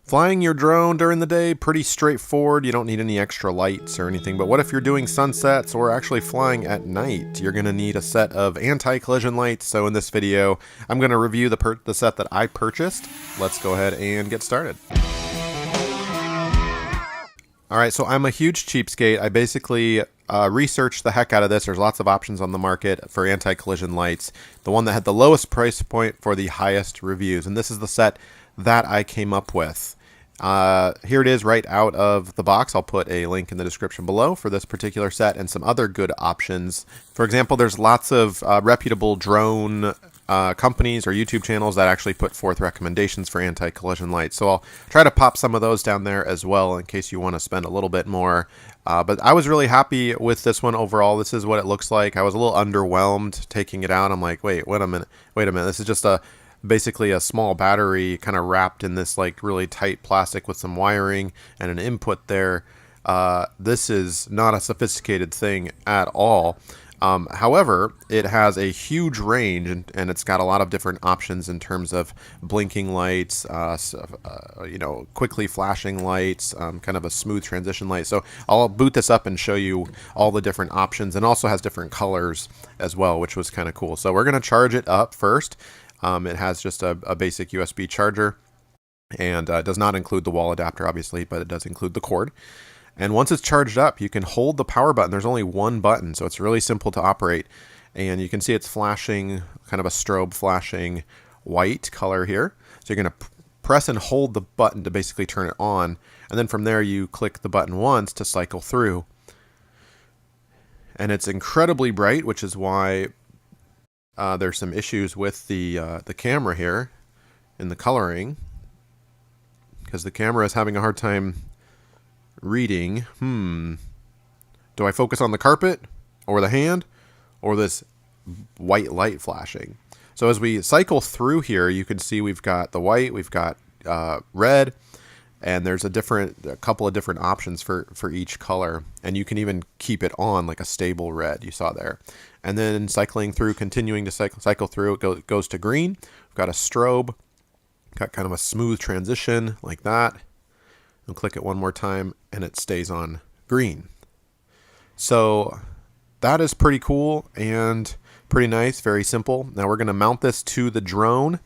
Flying your drone during the day, pretty straightforward. You don't need any extra lights or anything. But what if you're doing sunsets or actually flying at night? You're going to need a set of anti-collision lights. So in this video, I'm going to review the set that I purchased. Let's go ahead and get started. Alright, so I'm a huge cheapskate. I basically researched the heck out of this. There's lots of options on the market for anti-collision lights. The one that had the lowest price point for the highest reviews. And this is the set that I came up with. Here it is right out of the box. I'll put a link in the description below for this particular set and some other good options. For example, there's lots of reputable drone companies or YouTube channels that actually put forth recommendations for anti-collision lights. So I'll try to pop some of those down there as well in case you want to spend a little bit more. But I was really happy with this one overall. This is what it looks like. I was a little underwhelmed taking it out. I'm like, wait a minute. This is just basically a small battery kind of wrapped in this like really tight plastic with some wiring and an input there. This is not a sophisticated thing at all. However, it has a huge range and it's got a lot of different options in terms of blinking lights, quickly flashing lights, kind of a smooth transition light. So I'll boot this up and show you all the different options, and also has different colors as well, which was kind of cool. So we're going to charge it up first. It has just a basic USB charger and does not include the wall adapter, obviously, but it does include the cord. And once it's charged up, you can hold the power button. There's only one button, so it's really simple to operate. And you can see it's flashing, kind of a strobe flashing white color here. So you're going to press and hold the button to basically turn it on. And then from there, you click the button once to cycle through. And it's incredibly bright, which is why there's some issues with the camera here in the coloring, because the camera is having a hard time reading. Do I focus on the carpet or the hand or this white light flashing? So as we cycle through here, you can see we've got the white, we've got red, and there's a couple of different options for each color, and you can even keep it on like a stable red you saw there. And then cycling through, continuing to cycle through, it goes to green. We've got a strobe, got kind of a smooth transition like that. And click it one more time and it stays on green. So that is pretty cool and pretty nice, very simple. Now we're going to mount this to the drone.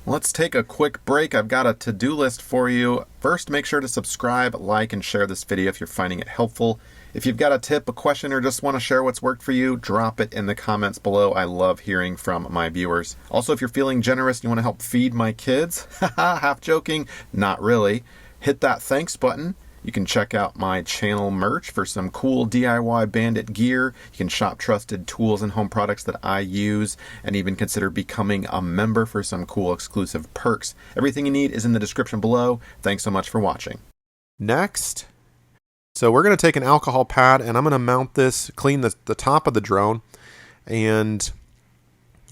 Let's take a quick break. I've got a to-do list for you. First, make sure to subscribe, like, and share this video if you're finding it helpful. If you've got a tip, a question, or just want to share what's worked for you, drop it in the comments below. I love hearing from my viewers. Also, if you're feeling generous and you want to help feed my kids, half joking, not really, hit that thanks button. You can check out my channel merch for some cool DIY Bandit gear. You can shop trusted tools and home products that I use, and even consider becoming a member for some cool exclusive perks. Everything you need is in the description below. Thanks so much for watching. Next, so we're going to take an alcohol pad and I'm going to mount this, clean the top of the drone, and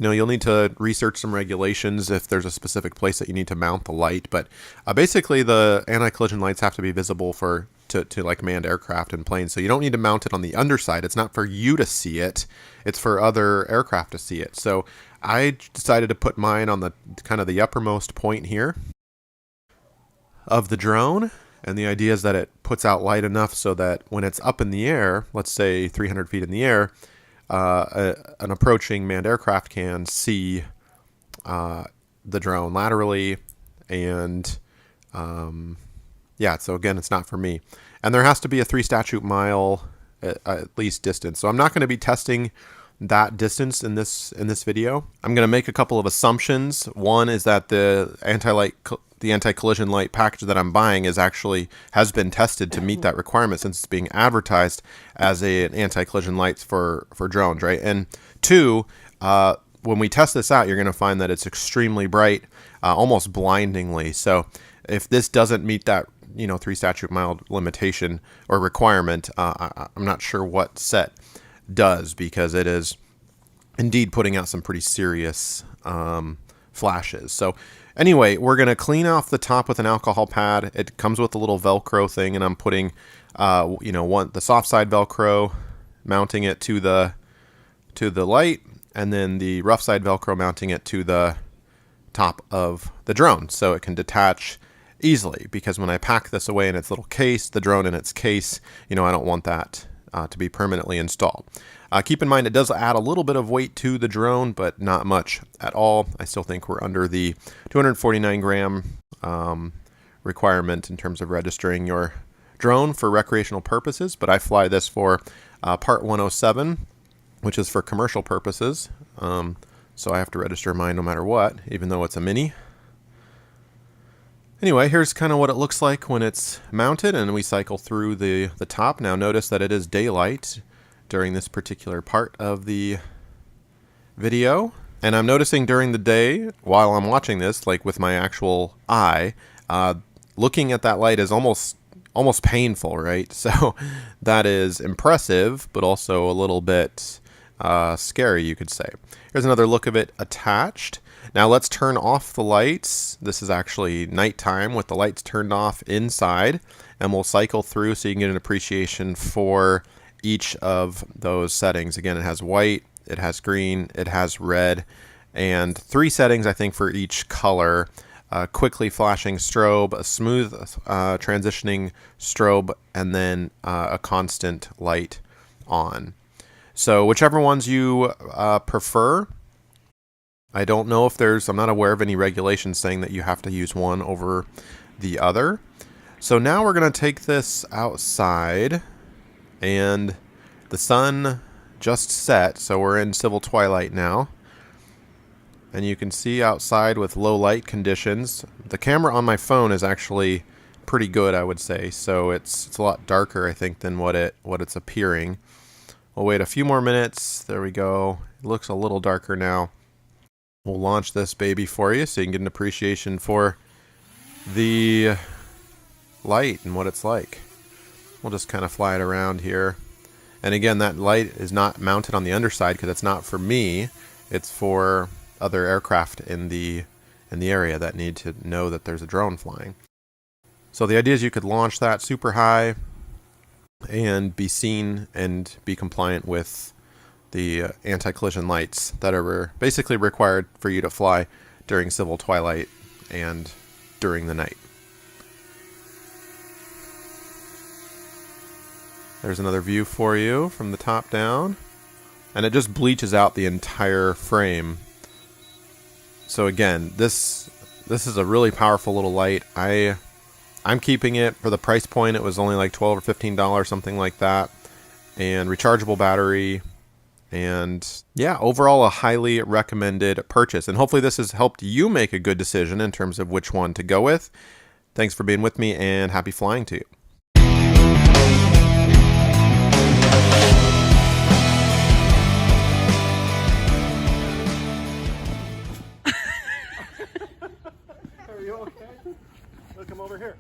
you'll need to research some regulations if there's a specific place that you need to mount the light. But basically, the anti-collision lights have to be visible to like manned aircraft and planes. So you don't need to mount it on the underside. It's not for you to see it. It's for other aircraft to see it. So I decided to put mine on the kind of the uppermost point here of the drone. And the idea is that it puts out light enough so that when it's up in the air, let's say 300 feet in the air, an approaching manned aircraft can see the drone laterally, and so again, it's not for me. And there has to be a 3 statute mile at least distance. So I'm not going to be testing that distance in this video. I'm going to make a couple of assumptions. One is that the anti-collision light package that I'm buying has been tested to meet that requirement, since it's being advertised as an anti-collision lights for drones, right? And 2, when we test this out, you're going to find that it's extremely bright, almost blindingly. So if this doesn't meet that 3 statute mile limitation or requirement, I'm not sure what set does, because it is indeed putting out some pretty serious flashes. So anyway, we're going to clean off the top with an alcohol pad. It comes with a little Velcro thing, and I'm putting the soft side Velcro, mounting it to the light, and then the rough side Velcro mounting it to the top of the drone so it can detach easily, because when I pack this away in its little case, the drone in its case, I don't want that to be permanently installed. Keep in mind, it does add a little bit of weight to the drone, but not much at all. I still think we're under the 249 gram requirement in terms of registering your drone for recreational purposes, but I fly this for Part 107, which is for commercial purposes. So I have to register mine no matter what, even though it's a mini. Anyway, here's kind of what it looks like when it's mounted, and we cycle through the top. Now notice that it is daylight during this particular part of the video. And I'm noticing during the day, while I'm watching this, like with my actual eye, looking at that light is almost painful, right? So that is impressive, but also a little bit scary, you could say. Here's another look of it attached. Now let's turn off the lights. This is actually nighttime with the lights turned off inside, and we'll cycle through so you can get an appreciation for each of those settings. Again, it has white, it has green, it has red, and 3 settings, I think, for each color. Quickly flashing strobe, a smooth transitioning strobe, and then a constant light on. So whichever ones you prefer. I don't know if I'm not aware of any regulations saying that you have to use one over the other. So now we're going to take this outside, and the sun just set, so we're in civil twilight now. And you can see outside with low light conditions. The camera on my phone is actually pretty good, I would say. So it's a lot darker, I think, than what it's appearing. We'll wait a few more minutes. There we go. It looks a little darker now. We'll launch this baby for you so you can get an appreciation for the light and what it's like. We'll just kind of fly it around here. And again, that light is not mounted on the underside because it's not for me. It's for other aircraft in the area that need to know that there's a drone flying. So the idea is you could launch that super high and be seen and be compliant with the anti-collision lights that are basically required for you to fly during civil twilight and during the night. There's another view for you from the top down, and it just bleaches out the entire frame. So again, this is a really powerful little light. I'm keeping it for the price point. It was only like $12 or $15, something like that, and rechargeable battery. And yeah, overall a highly recommended purchase. And hopefully this has helped you make a good decision in terms of which one to go with. Thanks for being with me, and happy flying to you. Are you okay? Look, come over here.